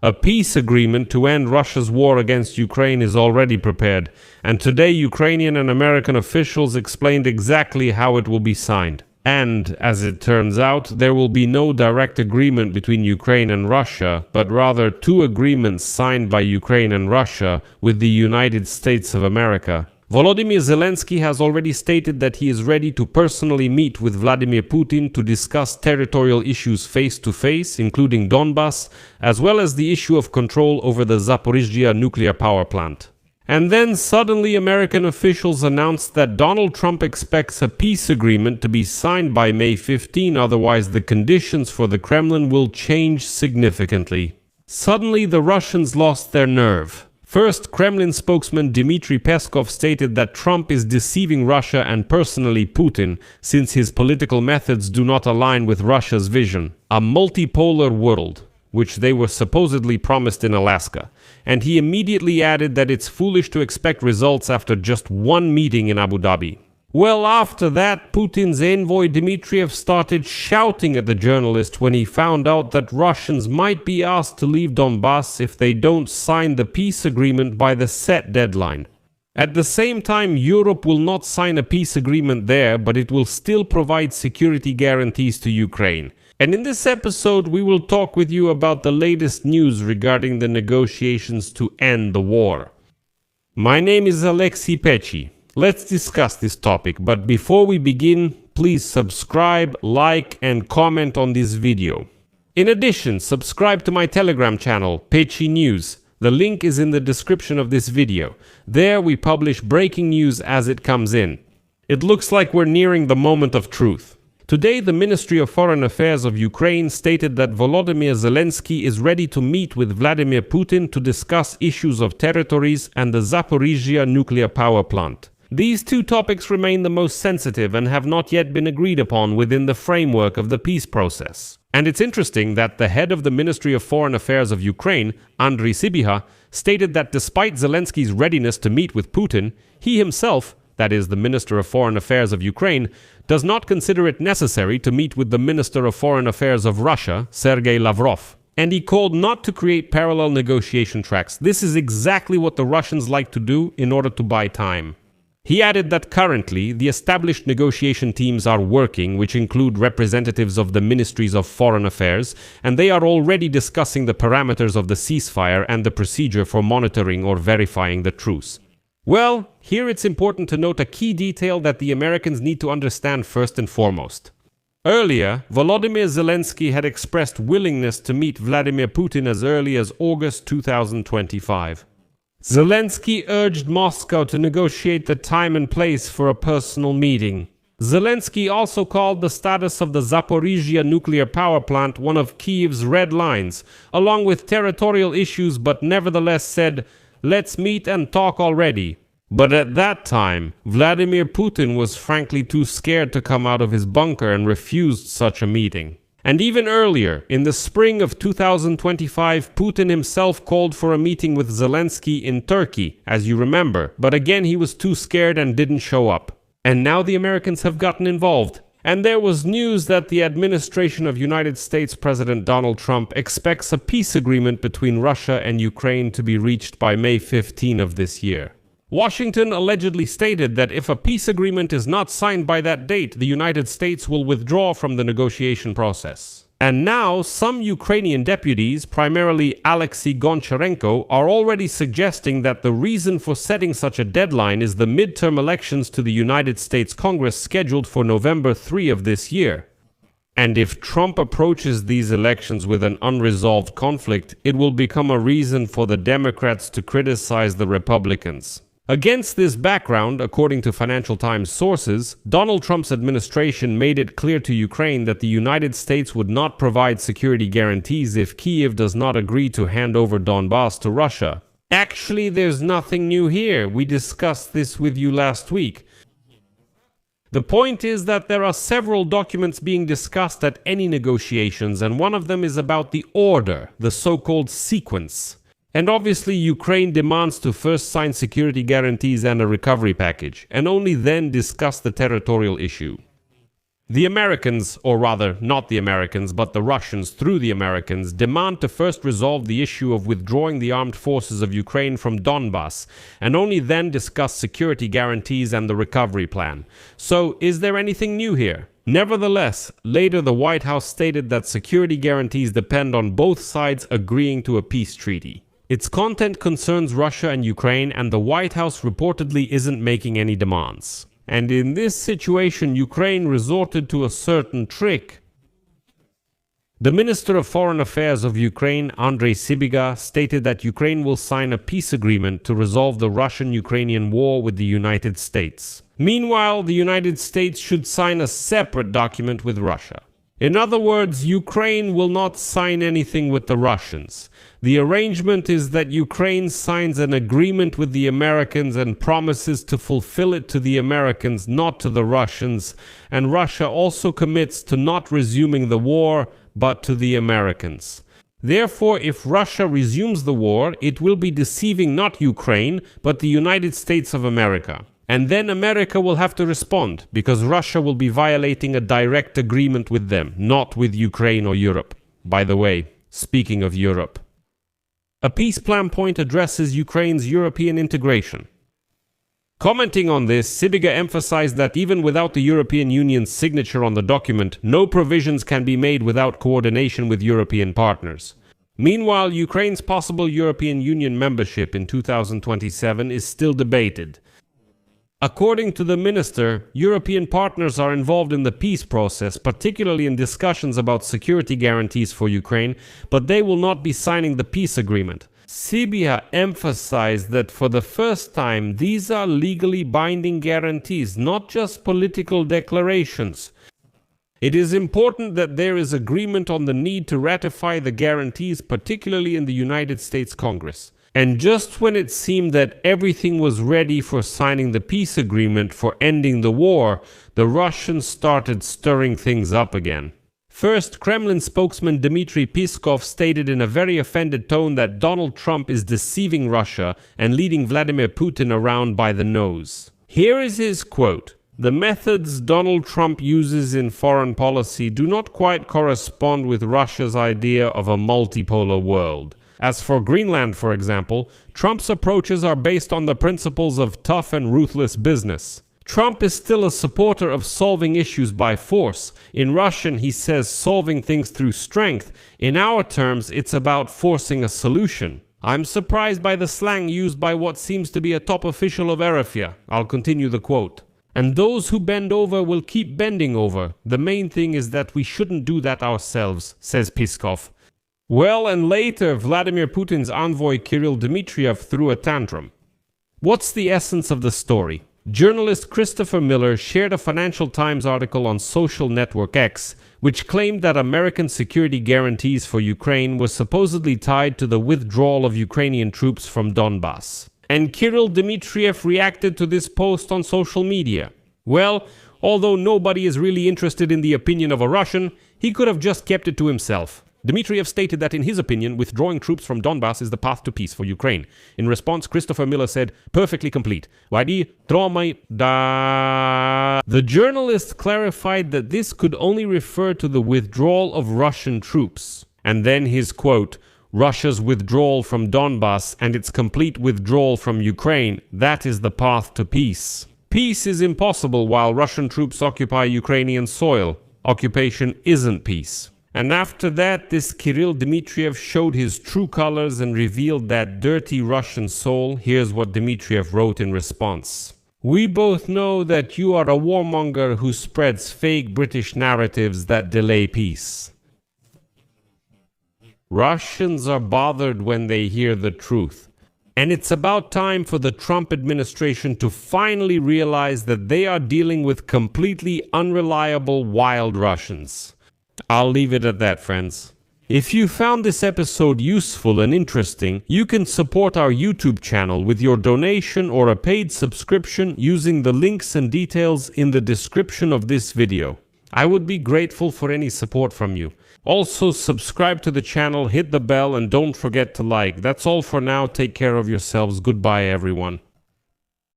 A peace agreement to end Russia's war against Ukraine is already prepared, and today Ukrainian and American officials explained exactly how it will be signed. And, as it turns out, there will be no direct agreement between Ukraine and Russia, but rather two agreements signed by Ukraine and Russia with the United States of America. Volodymyr Zelensky has already stated that he is ready to personally meet with Vladimir Putin to discuss territorial issues face-to-face, including Donbas, as well as the issue of control over the Zaporizhzhia nuclear power plant. And then suddenly American officials announced that Donald Trump expects a peace agreement to be signed by May 15, otherwise the conditions for the Kremlin will change significantly. Suddenly the Russians lost their nerve. First, Kremlin spokesman Dmitry Peskov stated that Trump is deceiving Russia and personally Putin, since his political methods do not align with Russia's vision, a multipolar world, which they were supposedly promised in Alaska. And he immediately added that it's foolish to expect results after just one meeting in Abu Dhabi. Well, after that, Putin's envoy Dmitriev started shouting at the journalist when he found out that Russians might be asked to leave Donbas if they don't sign the peace agreement by the set deadline. At the same time, Europe will not sign a peace agreement there, but it will still provide security guarantees to Ukraine. And in this episode, we will talk with you about the latest news regarding the negotiations to end the war. My name is Alexei Pechi. Let's discuss this topic, but before we begin, please subscribe, like, and comment on this video. In addition, subscribe to my Telegram channel, Pechi News. The link is in the description of this video. There we publish breaking news as it comes in. It looks like we're nearing the moment of truth. Today, the Ministry of Foreign Affairs of Ukraine stated that Volodymyr Zelensky is ready to meet with Vladimir Putin to discuss issues of territories and the Zaporizhzhia nuclear power plant. These two topics remain the most sensitive and have not yet been agreed upon within the framework of the peace process. And it's interesting that the head of the Ministry of Foreign Affairs of Ukraine, Andriy Sybiha, stated that despite Zelensky's readiness to meet with Putin, he himself, that is the Minister of Foreign Affairs of Ukraine, does not consider it necessary to meet with the Minister of Foreign Affairs of Russia, Sergei Lavrov. And he called not to create parallel negotiation tracks. This is exactly what the Russians like to do in order to buy time. He added that currently, the established negotiation teams are working, which include representatives of the Ministries of Foreign Affairs, and they are already discussing the parameters of the ceasefire and the procedure for monitoring or verifying the truce. Well, here it's important to note a key detail that the Americans need to understand first and foremost. Earlier, Volodymyr Zelensky had expressed willingness to meet Vladimir Putin as early as August 2025. Zelensky urged Moscow to negotiate the time and place for a personal meeting. Zelensky also called the status of the Zaporizhzhia nuclear power plant one of Kyiv's red lines, along with territorial issues, but nevertheless said, "Let's meet and talk already." But at that time, Vladimir Putin was frankly too scared to come out of his bunker and refused such a meeting. And even earlier, in the spring of 2025, Putin himself called for a meeting with Zelensky in Turkey, as you remember, but again he was too scared and didn't show up. And now the Americans have gotten involved. And there was news that the administration of United States President Donald Trump expects a peace agreement between Russia and Ukraine to be reached by May 15 of this year. Washington allegedly stated that if a peace agreement is not signed by that date, the United States will withdraw from the negotiation process. And now, some Ukrainian deputies, primarily Alexei Goncharenko, are already suggesting that the reason for setting such a deadline is the midterm elections to the United States Congress scheduled for November 3 of this year. And if Trump approaches these elections with an unresolved conflict, it will become a reason for the Democrats to criticize the Republicans. Against this background, according to Financial Times sources, Donald Trump's administration made it clear to Ukraine that the United States would not provide security guarantees if Kyiv does not agree to hand over Donbas to Russia. Actually, there's nothing new here. We discussed this with you last week. The point is that there are several documents being discussed at any negotiations, and one of them is about the order, the so-called sequence. And obviously Ukraine demands to first sign security guarantees and a recovery package, and only then discuss the territorial issue. The Americans, or rather, not the Americans, but the Russians through the Americans, demand to first resolve the issue of withdrawing the armed forces of Ukraine from Donbas, and only then discuss security guarantees and the recovery plan. So, is there anything new here? Nevertheless, later the White House stated that security guarantees depend on both sides agreeing to a peace treaty. Its content concerns Russia and Ukraine, and the White House reportedly isn't making any demands. And in this situation, Ukraine resorted to a certain trick. The Minister of Foreign Affairs of Ukraine, Andrei Sybiga, stated that Ukraine will sign a peace agreement to resolve the Russian-Ukrainian war with the United States. Meanwhile, the United States should sign a separate document with Russia. In other words, Ukraine will not sign anything with the Russians. The arrangement is that Ukraine signs an agreement with the Americans and promises to fulfill it to the Americans, not to the Russians, and Russia also commits to not resuming the war, but to the Americans. Therefore, if Russia resumes the war, it will be deceiving not Ukraine, but the United States of America. And then America will have to respond, because Russia will be violating a direct agreement with them, not with Ukraine or Europe. By the way, speaking of Europe, a peace plan point addresses Ukraine's European integration. Commenting on this, Sybiga emphasized that even without the European Union's signature on the document, no provisions can be made without coordination with European partners. Meanwhile, Ukraine's possible European Union membership in 2027 is still debated. According to the minister, European partners are involved in the peace process, particularly in discussions about security guarantees for Ukraine, but they will not be signing the peace agreement. Sybiga emphasized that for the first time, these are legally binding guarantees, not just political declarations. It is important that there is agreement on the need to ratify the guarantees, particularly in the United States Congress. And just when it seemed that everything was ready for signing the peace agreement for ending the war, the Russians started stirring things up again. First, Kremlin spokesman Dmitry Peskov stated in a very offended tone that Donald Trump is deceiving Russia and leading Vladimir Putin around by the nose. Here is his quote: "The methods Donald Trump uses in foreign policy do not quite correspond with Russia's idea of a multipolar world. As for Greenland, for example, Trump's approaches are based on the principles of tough and ruthless business. Trump is still a supporter of solving issues by force. In Russian, he says solving things through strength. In our terms, it's about forcing a solution. I'm surprised by the slang used by what seems to be a top official of Erefia." I'll continue the quote. "And those who bend over will keep bending over. The main thing is that we shouldn't do that ourselves," says Peskov. Well, and later, Vladimir Putin's envoy Kirill Dmitriev threw a tantrum. What's the essence of the story? Journalist Christopher Miller shared a Financial Times article on social network X, which claimed that American security guarantees for Ukraine were supposedly tied to the withdrawal of Ukrainian troops from Donbas. And Kirill Dmitriev reacted to this post on social media. Well, although nobody is really interested in the opinion of a Russian, he could have just kept it to himself. Dmitriev stated that in his opinion, withdrawing troops from Donbas is the path to peace for Ukraine. In response, Christopher Miller said, "Perfectly complete." The journalist clarified that this could only refer to the withdrawal of Russian troops. And then his quote, "Russia's withdrawal from Donbas and its complete withdrawal from Ukraine, that is the path to peace. Peace is impossible while Russian troops occupy Ukrainian soil. Occupation isn't peace." And after that, this Kirill Dmitriev showed his true colors and revealed that dirty Russian soul. Here's what Dmitriev wrote in response. "We both know that you are a warmonger who spreads fake British narratives that delay peace. Russians are bothered when they hear the truth. And it's about time for the Trump administration to finally realize that they are dealing with completely unreliable, wild Russians." I'll leave it at that, friends. If you found this episode useful and interesting, you can support our YouTube channel with your donation or a paid subscription using the links and details in the description of this video. I would be grateful for any support from you. Also, subscribe to the channel, hit the bell, and don't forget to like. That's all for now. Take care of yourselves. Goodbye, everyone.